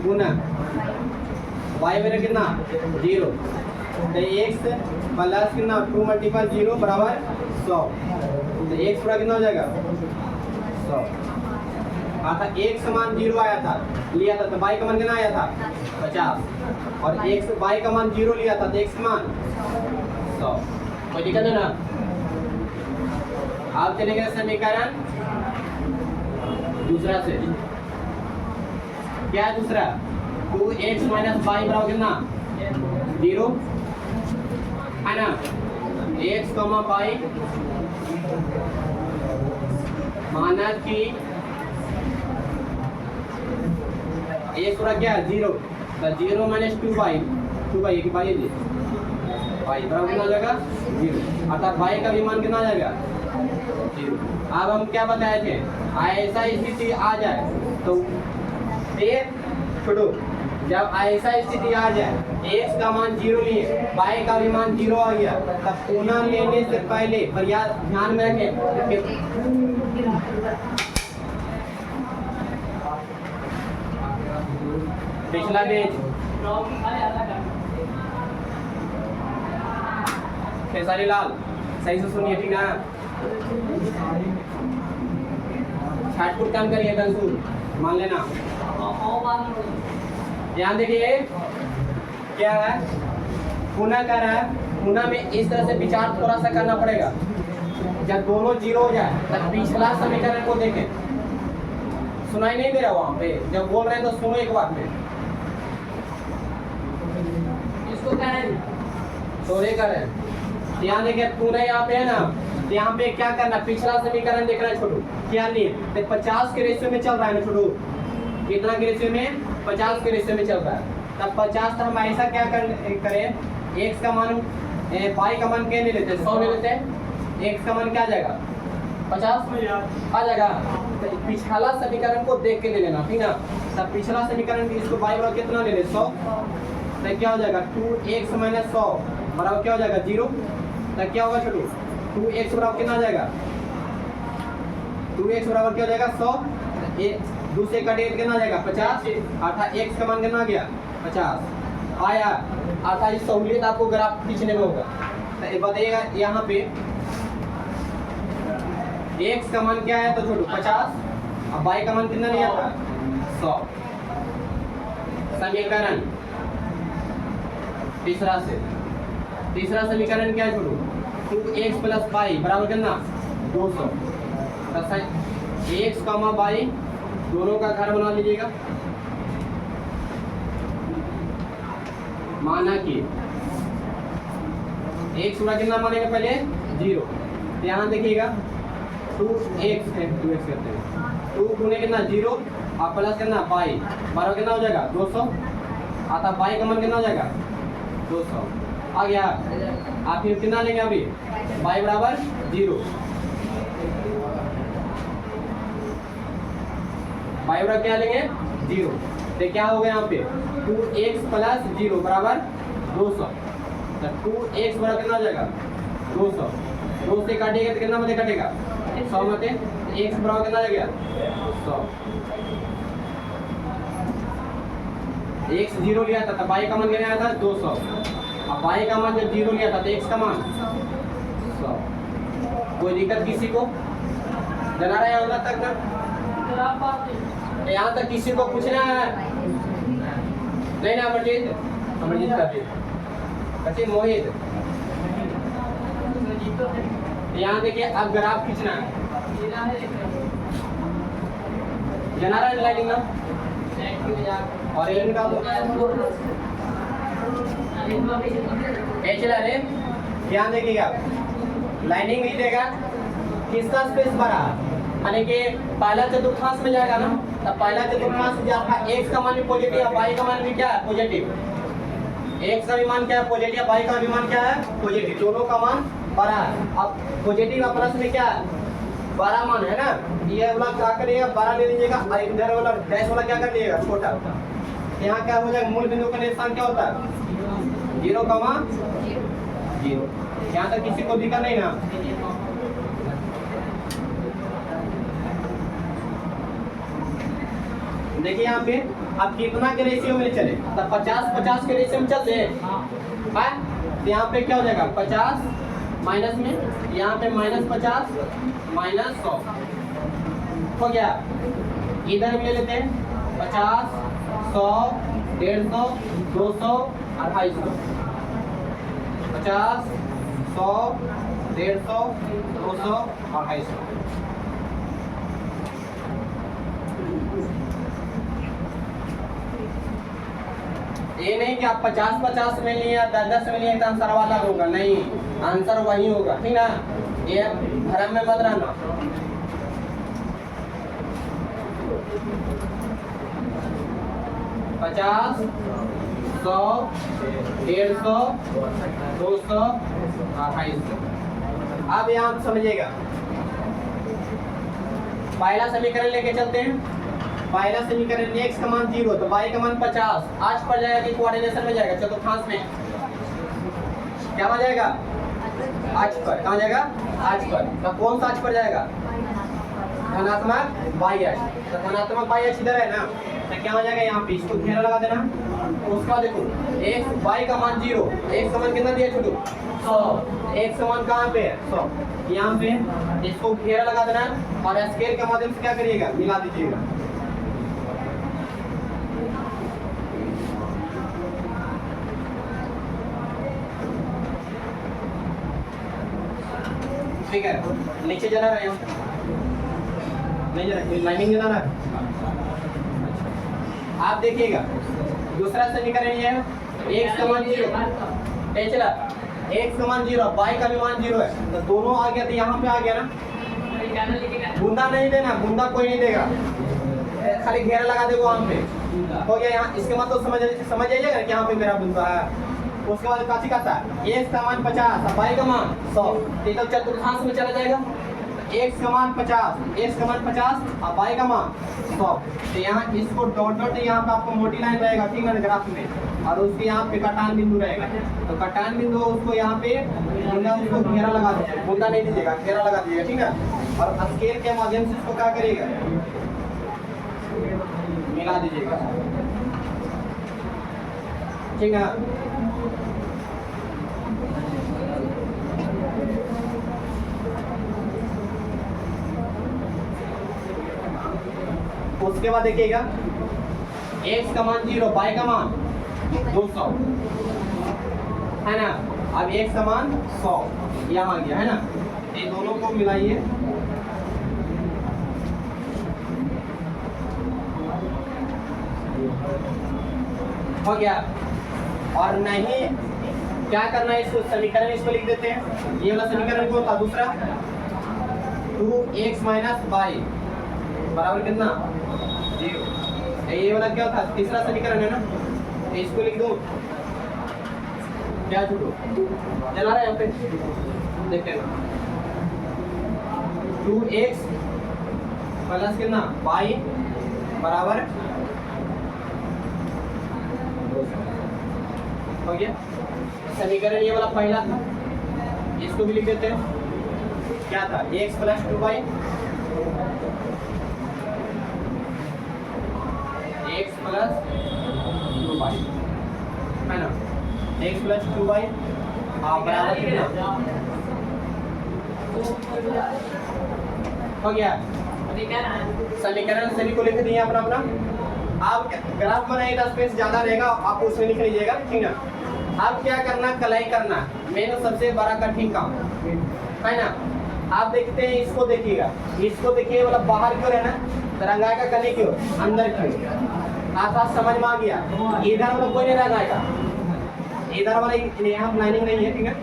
गुना y मेरा कितना 0, तो x प्लस कितना 2 मल्टीपल 0 बराबर 100। तो x पूरा कितना हो जाएगा 100। आता x समान 0 आया था, लिया था तो y का मान कितना आया था 50, और x y का मान 0 लिया था तो x का मान 100। कोई दिक्कत है ना? आप चलेंगे समीकरण दूसरा से, क्या है दूसरा 2x माइनस y बराबर कितना 0 है ना। x कमा y माना कि x पूरा क्या 0, तो 0 माइनस 2y की पाई y बराबर कितना हो जाएगा 0, अर्थात y का भी मान कितना आ जाएगा 0। अब हम क्या बताए थे, ऐसा स्थिति आ जाए तो छोड़ो, जब ऐसा स्थिति आ जाए x का मान 0 लिए y का भी मान 0 आ गया, तब पुनः लेने से पहले पर याद ध्यान में रखें पिछला पेज खेसारी लाल सही से सुनिए, ठीक ना? छाटपुट काम करिए कंसूर, मान लेना। ध्यान देखिए क्या है, पुनः कर रहा है, पुनः में इस तरह से विचार थोड़ा सा करना पड़ेगा। जब दोनों 0 हो जाए तब पिछला समीकरण को देखें। सुनाई नहीं दे रहा वहां पे, जब बोल रहे हैं तो सुनो एक बात में। इसको क्या है सोरे कर रहे, ध्यान देखिए पुनः यहाँ पे है ना, तो यहाँ पे क्या करना, पिछला समीकरण देखना है छोटू, क्या लिए तो 50 के रेशियो में चल रहा है ना छोटू, कितना के रेशियो में 50 के रेशियो में चल रहा है। तब 50 तो हम ऐसा क्या करें, x का मान y का मान क्या ले लेते हैं 100 ले लेते हैं, x का मान क्या आ जाएगा 50 आ जाएगा। तो पिछला समीकरण को देख के ले लेना, ठीक ना। तब पिछला समीकरण इसको y बराबर कितना ले ले 100, तो क्या हो जाएगा 2x माइनस 100 बराबर क्या हो जाएगा 0। तो क्या होगा छोटू 2x बराबर कितना आ जाएगा, 2x बराबर क्या हो जाएगा 100, दूसरे का डेट कितना आ जाएगा 50, अर्थात x का मान कितना आ गया 50 आया। अर्थात इस सहूलियत आपको ग्राफ खींचने में होगा, तो बताइएगा यहाँ पे x का मान क्या है तो छोटू 50, अब y का मान कितना लिया था 100। समीकरण तीसरा समीकरण क्या है छोटू 2x प्लस y बराबर कितना 200। x कमा y दोनों का घर बना लीजिएगा, माना कि x पूरा कितना मानेंगे पहले 0, ध्यान देखिएगा 2x है, 2x करते हैं 2 गुने कितना 0 और प्लस कितना y बराबर कितना हो जाएगा 200, आता y का मान कितना हो जाएगा 200 आ गया। आप फिर कितना लेंगे अभी y बराबर 0, y बराबर क्या लेंगे 0, तो क्या हो गया यहाँ पे 2x प्लस 0 बराबर 200। तो 2x बराबर कितना हो जाएगा 200, 2 से काटेगा तो कितना में कटेगा 100 में, x बराबर कितना आ गया 100। x 0 लिया था तो y का मान कितना आया था 200, अब y का मान जब 0 लिया था तो x का मान 100। कोई दिक्कत किसी को जना रहा है यहाँ तक ना, यहाँ तक किसी को पूछना है नहीं ना? अमरजीत करते मोहित, यहाँ देखिए अब ग्राफ खींचना है, जना रहा है लाइनिंग ना, और ये निकाल दो चला रे। ध्यान देखिएगा लाइनिंग नहीं देगा, किसका स्पेस बड़ा यानी कि पहला चतुर्थांश में जाएगा ना, तब पहला चतुर्थांश जो आपका x का मान भी पॉजिटिव है, y का मान भी क्या है पॉजिटिव, x का भी मान क्या है पॉजिटिव, y का भी मान क्या है पॉजिटिव, दोनों का मान बड़ा है। अब पॉजिटिव और प्लस में क्या है बड़ा मान है ना, ये वाला क्या करिएगा बड़ा ले लीजिएगा, और इधर वाला डैश वाला क्या कर लीजिएगा छोटा। यहाँ क्या हो जाएगा मूल बिंदु का निशान क्या होता है 0, 0। यहाँ तक किसी को दिक्कत नहीं ना। देखिए यहाँ पे अब कितना के रेशियो में चले, तब 50-50 के रेशियो में चलते हैं, तो यहाँ पे क्या हो जाएगा 50 माइनस में, यहाँ पे -50 -100 हो गया। इधर भी ले लेते हैं 50 100 150 200 250 50 100 150 200 250। ये नहीं कि आप 50-50 में लिए 10-10 में लिए तो आंसर वाला होगा, नहीं, आंसर वही होगा, ठीक ना। ये भरम में मत रहना। पचास 100 150 200 250। अब यहाँ समझिएगा, पहला समीकरण लेके चलते हैं। पहला समीकरण x का मान 0 तो y का मान 50 आज पड़ जाएगा कि कोऑर्डिनेशन में जाएगा, चतुर्थांश में क्या आ जाएगा आज पर, कहाँ जाएगा आज पर, तो कौन सा आज पर जाएगा धनात्मक y h, तो धनात्मक y h इधर है ना, तो क्या हो जाएगा यहाँ पे इसको घेरा लगा देना। उसका देखो x y का मान 0, x का मान कितना दिया छोटू 100, x का मान कहाँ पे है 100, यहाँ पे इसको घेरा लगा देना और स्केल के माध्यम से क्या करिएगा मिला दीजिएगा। ठीक है, नीचे जाना रहा है, नहीं जाना, लाइनिंग जाना रहा है। आप देखिएगा दूसरा समीकरण ये है x का मान 0 चला, x का मान 0 y का भी मान 0 है, तो दोनों आ गया, तो यहाँ पे आ गया ना। बूंदा नहीं देना, बूंदा कोई नहीं देगा, खाली घेरा लगा देगा वहाँ पे, हो गया। यहाँ इसके मतलब समझ जाइएगा कि यहाँ पे मेरा बूंदा है। उसके बाद काची का x का मान 50 y का मान 100, तो चतुर्थांश में चला जाएगा। x का मान 50 और y का मान 100, तो यहाँ इसको डॉट डॉट यहाँ पे आपको मोटी लाइन रहेगा, ठीक है ना ग्राफ में, और उसके यहाँ पे कटान बिंदु रहेगा, तो कटान बिंदु उसको यहाँ पे उसको घेरा लगा दीजिएगा, बूंदा नहीं दीजिएगा, घेरा लगा दीजिएगा, ठीक है। और स्केल के माध्यम से इसको क्या करिएगा मिला दीजिएगा, ठीक है। उसके बाद देखिएगा x का मान 0 y का मान 200 है ना, अब x का मान 100 यहाँ आ गया है ना, ये दोनों को मिलाइए, हो गया। और नहीं क्या करना है, इसको समीकरण इसको लिख देते हैं, ये वाला समीकरण कौन था दूसरा 2x - y बराबर कितना 0, ये वाला क्या था तीसरा समीकरण है ना, इसको लिख दो क्या छूटो चला रहा है यहाँ पे देखते हैं 2x प्लस कितना y बराबर हो गया। समीकरण ये वाला पहला था, इसको भी लिख देते हैं, क्या था x + 2y x + 2y है ना, x + 2y बराबर कितना हो गया। समीकरण सभी को लिख दिए अपना अपना। आप ग्राफ बनाइए 10 पेज ज्यादा रहेगा, आप उसमें लिख लीजिएगा, ठीक है। अब क्या करना कलाई करना, मेन सबसे बड़ा कठिन काम है ना। आप देखते हैं इसको देखिएगा, इसको देखिए मतलब बाहर क्यों रहना, रंगाएगा कने क्यों अंदर क्यों, आस समझ में आ गया। इधर वाला कोई नहीं रंगाएगा, इधर वाला यहाँ लाइनिंग नहीं है, ठीक है,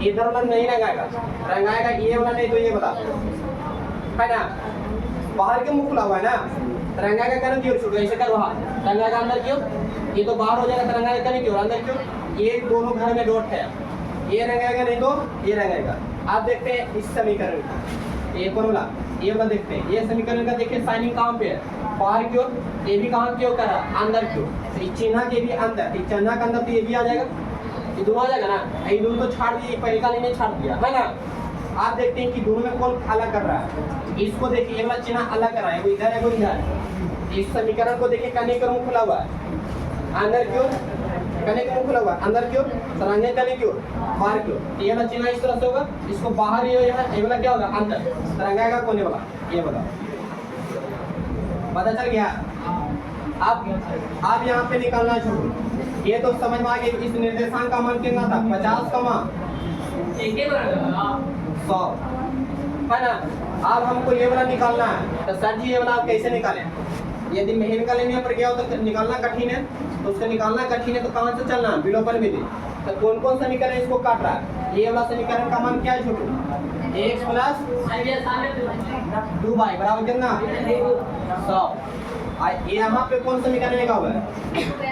इधर वाला नहीं रंगाएगा, रंगाएगा ये वाला नहीं तो ये वाला है ना। बाहर क्यों मुंह खुला हुआ है ना, रंगाएगा कने क्यों छोड़ो ऐसे कर, वहाँ रंगाएगा अंदर क्यों, ये तो बाहर हो जाएगा, रंगाएगा कने क्यों अंदर क्यों, ये दोनों घर में डॉट है, ये रंगाएगा नहीं तो ये रंगाएगा। आप देखते हैं इस समीकरण का ये फॉर्मूला, ये वाला देखते हैं, ये समीकरण का देखिए साइनिंग कहाँ पे है, बाहर क्यों, ये भी कहाँ क्यों कर रहा अंदर क्यों, तो चिन्ह के भी अंदर, चिन्ह के अंदर तो ये भी आ जाएगा, ये दोनों आ जाएगा ना, ये दोनों तो छाड़ दिए, पहले का नहीं छाड़ दिया है ना। आप देखते हैं कि दोनों में कौन अलग कर रहा है, इसको देखिए ये वाला चिन्ह अलग कर रहा है, वो इधर है वो इधर। इस समीकरण को देखिए कने का मुंह खुला हुआ है, अंदर क्यों कने क्यों खुला हुआ अंदर क्यों तरंगे कने क्यों बाहर क्यों ये वाला चिन्ह इस तरह से होगा इसको बाहर ये वाला क्या होगा अंदर तरंगा का कोने वाला ये वाला पता चल गया। अब यहाँ पे निकालना छोड़ो ये तो समझ में आ गया इस निर्देशांक का मान कितना था 50 का मान 100 है ना। अब हमको ये वाला निकालना है तो सर जी ये वाला आप कैसे निकालें यदि महीन का लेने पर गया हो तो निकालना कठिन है तो उसको निकालना कठिन है तो कहाँ से चलना विलोपन विधि तो कौन कौन समीकरण इसको काट रहा है ये वाला समीकरण का मान क्या है छोटू x प्लस 2y बराबर कितना 100 ये यहाँ पे कौन समीकरण लिखा हुआ है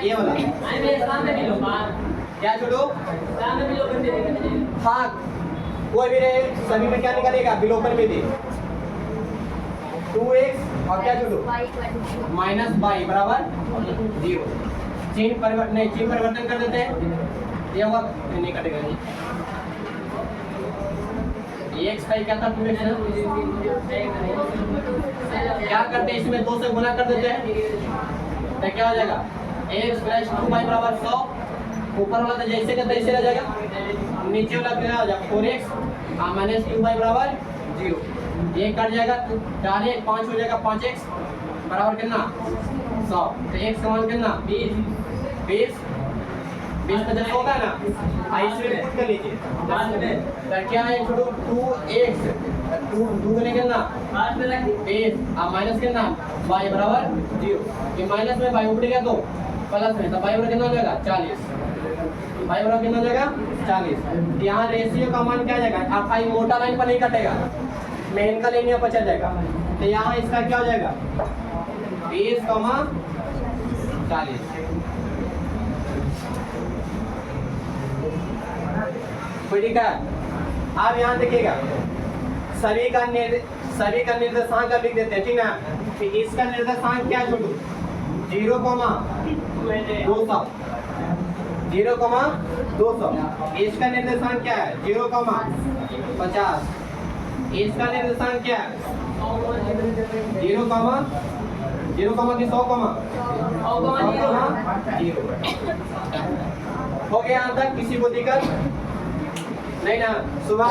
ये वाला क्या छोटू हाँ कोई भी रहे सभी में क्या निकलेगा विलोपन विधि 2x और क्या छोटू माइनस y बराबर 0 चिन्ह परिवर्तन कर देते हैं ये हुआ नहीं कटेगा ये x का क्या था 2x क्या करते हैं इसमें 2 से गुना कर देते हैं तो क्या हो जाएगा x प्लस 2y बराबर 100 ऊपर वाला तो जैसे का तैसे रह जाएगा नीचे वाला क्या हो जाएगा 4x माइनस 2y बराबर 0 ये कट जाएगा 4 5 हो जाएगा 5x बराबर कितना 100 तो x का मान कितना 20 का जैसा होगा ना इसमें पुट कर लीजिए तो क्या है छोटू 2x 2 गुने कितना 20 माइनस कितना y बराबर 0 ये माइनस में y ऊपर गया तो प्लस में तो y बराबर कितना हो जाएगा 40 y बराबर कितना हो जाएगा 40 यहाँ रेशियो का मान क्या जाएगा आप आई मोटा लाइन पर नहीं कटेगा मेन का लाइन यहाँ पर चल जाएगा तो यहाँ इसका क्या हो जाएगा 20, 40 ठीक है। अब यहाँ देखिएगा सभी का निर्देशांक लिख देते हैं ठीक ना तो इसका निर्देशांक क्या है छोटू 0,200 इसका निर्देशांक क्या है 0,50 इसका निर्देशांक क्या है 0, 0 की 100, 0 हो गया यहाँ तक किसी को दिक्कत नहीं ना सुबह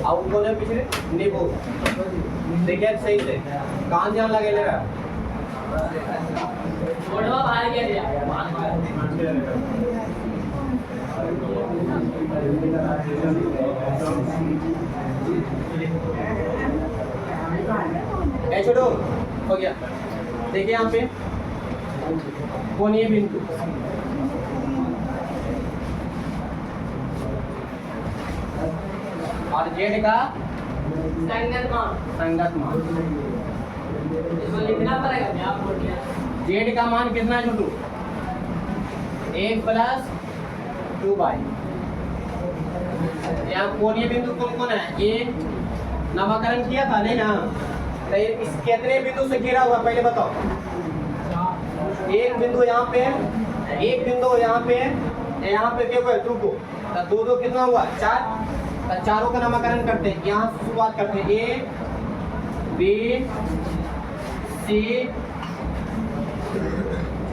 आउट बोले पिछले नींबू देखिए सही से कहाँ ध्यान लगे लेगा बाहर गया छोटो हो गया देखिए यहाँ पे कोणीय बिंदु और जेड का संगत मान इसको लिखना पड़ेगा जेड का मान कितना है छोटू 1 प्लस 2y यहाँ कोणीय बिंदु कौन कौन है ये नामकरण किया था नहीं ना तो इस कितने बिंदु से घिरा हुआ पहले बताओ एक बिंदु यहाँ पे क्या हुआ 2 को तो 2 कितना हुआ 4 चारों का नामकरण करते हैं यहाँ से शुरुआत करते हैं ए बी सी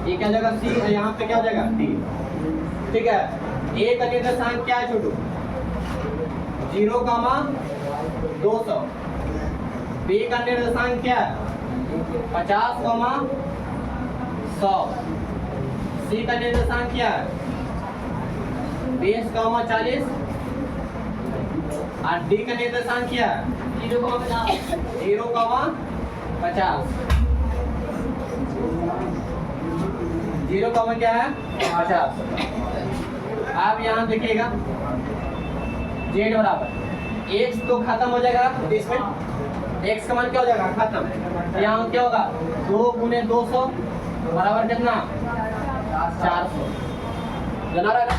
ये क्या जगह सी है यहाँ पे क्या हो जाएगा डी ठीक है। ए का निर्देशांक क्या है छोटू 0,200 बी का निर्देशांक क्या है 50, 100 सी का निर्देशांक क्या है 20, 40 और डी का निर्देशांक क्या है 0,50 0, क्या है 50। आप यहाँ देखिएगा जेड बराबर एक्स तो खत्म हो जाएगा इसमें एक्स का मान क्या हो जाएगा खत्म यहाँ क्या होगा 2 गुने 200 बराबर कितना 400 जना रहेगा।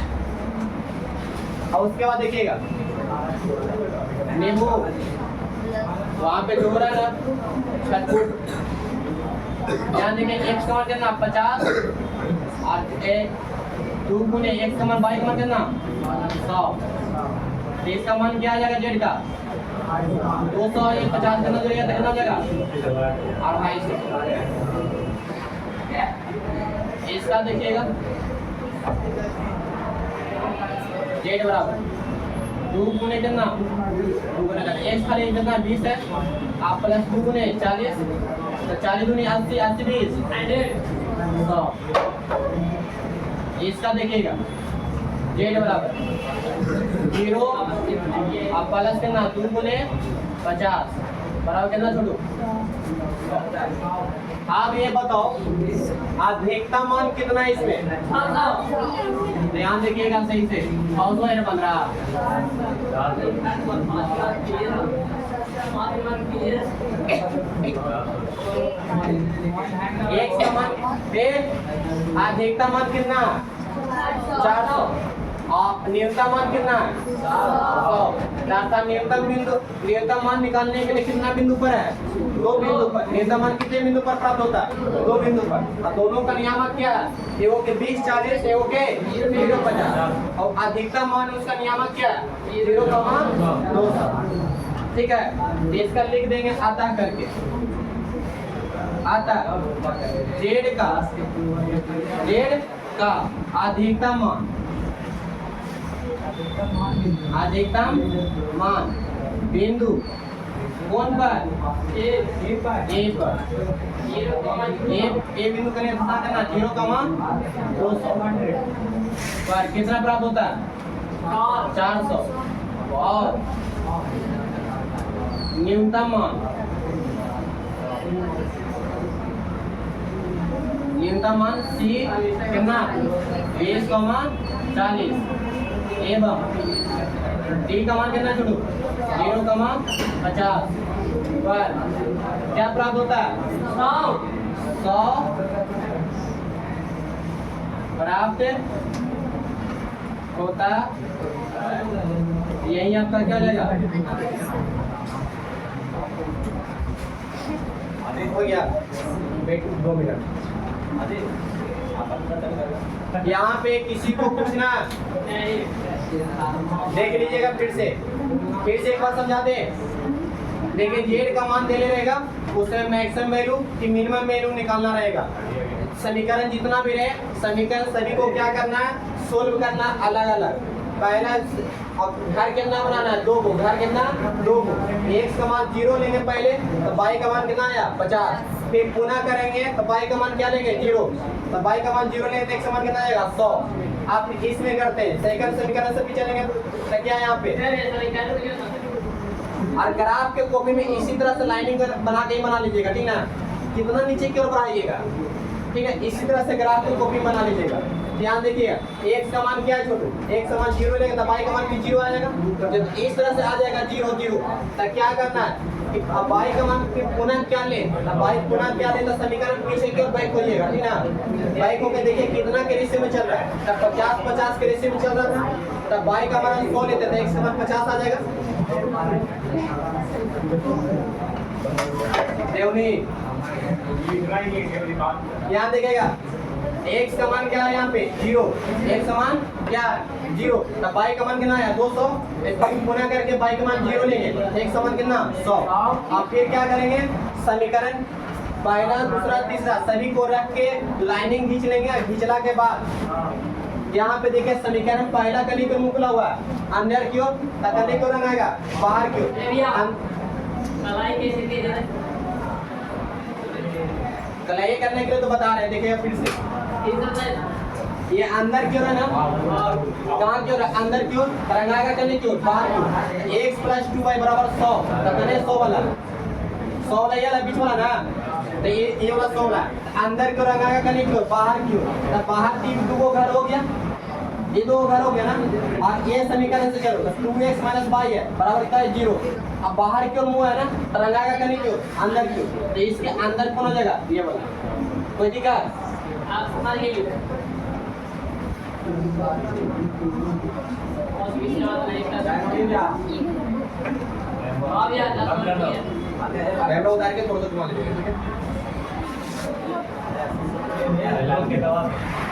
और उसके बाद देखिएगा नींबू वहाँ पे जो हो रहा है ना छटपुट यहाँ देखिए एक्स का मान कितना 50 और 2 गुने एक्स का मान y का मान कितना 100 तो इसका मान क्या आ जाएगा जेड का 200 ये 50 कितना हो जाएगा कितना हो जाएगा 250 इसका देखिएगा जेड बराबर 2 गुने कितना 2 गुने एक्स खाली कितना 20 है आप प्लस 2 गुने 40 तो 40 दूनी 80 80 20 100 इसका देखिएगा जेड बराबर 0 आप प्लस कितना 2 गुने 50 बराबर कितना छोड़ो। आप ये बताओ अधिकतम मान कितना है इसमें ध्यान देखिएगा सही से 15 एक समान अधिकतम मान कितना 400 और न्यूनतम मान कितना 100 न्यूनतम मान निकालने के लिए कितना बिंदु पर है 2 बिंदु पर न्यूनतम मान कितने बिंदु पर प्राप्त होता है 2 बिंदु पर और दोनों का नियामक क्या है एगो के 20 40 एगो के 0 50 और अधिकतम मान उसका नियामक क्या है 0,200 ठीक है इसका लिख देंगे आता करके आता जेड का अधिकतम मान बिंदु कौन पर ए पर ए बिंदु का निर्धारण करना 0,200 पर कितना प्राप्त होता है 400 और न्यूनतम मान सी कितना 20,40 एवं डी का मान कितना छोड़ो 0,50 पर क्या प्राप्त होता है 100 प्राप्त होता यही आपका क्या जाएगा हो गया 2 मिनट यहाँ पे किसी को पूछना देख लीजिएगा फिर से एक बार समझा दे देखिए जेड का मान दे रहेगा उसमें मैक्सिमम वैल्यू कि मिनिमम वैल्यू निकालना रहेगा समीकरण जितना भी रहे समीकरण सभी को क्या करना है सोल्व करना अलग अलग पहला घर कितना बनाना है 2 को घर कितना 2 को x का मान 0 लेंगे पहले तो y का मान कितना आया 50 फिर पुनः करेंगे तो y का मान क्या लेंगे 0 तो y का मान 0 लेंगे तो x का मान कितना आएगा 100 आप इसमें करते हैं सेकंड समीकरण से भी चलेंगे तो क्या यहाँ पे और ग्राफ के कॉपी में इसी तरह से लाइनिंग बना के बना लीजिएगा ठीक ना कितना नीचे की ओर बढ़ाइएगा ठीक है इसी तरह से ग्राफ की कॉपी बना लीजिएगा ध्यान देखिएगा x का मान क्या है छोटू x का मान 0 लेगा तो y का मान भी 0 आ जाएगा जब इस तरह से आ जाएगा 0 0 तो क्या करना है कि अब y का मान पुनः क्या ले अब y पुनः क्या ले तो समीकरण पीछे की ओर बैक होइएगा ठीक ना बैक होकर देखिए कितना के रेशियो में चल रहा है तब 50 50 के रेशियो में चल रहा था तब y का मान 100 लेते थे x का मान 50 आ जाएगा देवनी यहाँ देखेगा x का मान क्या है यहाँ पे 0 x का मान क्या है 0 तब y का मान कितना है 200 इसको पुनः करके y का मान 0 लेंगे x का मान कितना 100 अब फिर क्या करेंगे समीकरण पहला दूसरा तीसरा सभी को रख के लाइनिंग खींच लेंगे खींचला के बाद यहाँ पे देखिए समीकरण पहला कली पे मुंह खुला हुआ है अंदर की ओर कली को रंगाएगा बाहर की ओर कलाई करने के लिए तो बता रहे हैं देखिए फिर से ये अंदर की ओर है ना कहाँ की ओर अंदर की ओर रंगाएगा करने की ओर बाहर की ओर x + 2y बराबर 100 तब 100 वाला ये वाला बीच वाला ना तो ये वाला 100 वाला अंदर की ओर रंगाएगा करने की ओर बाहर की ओर तब बाहर 3 2 को घर हो गया ये 2 घर हो गया ना और ये समीकरण से चलो 2x - y है बराबर क्या है 0 अब बाहर की ओर मुंह है ना तो रंगाएगा करने की ओर अंदर की ओर तो इसके अंदर कौन हो जाएगा ये वाला कोई दिक्कत आप समझ गए कैमरा उतार के थोड़ा सा घुमा लीजिए ठीक है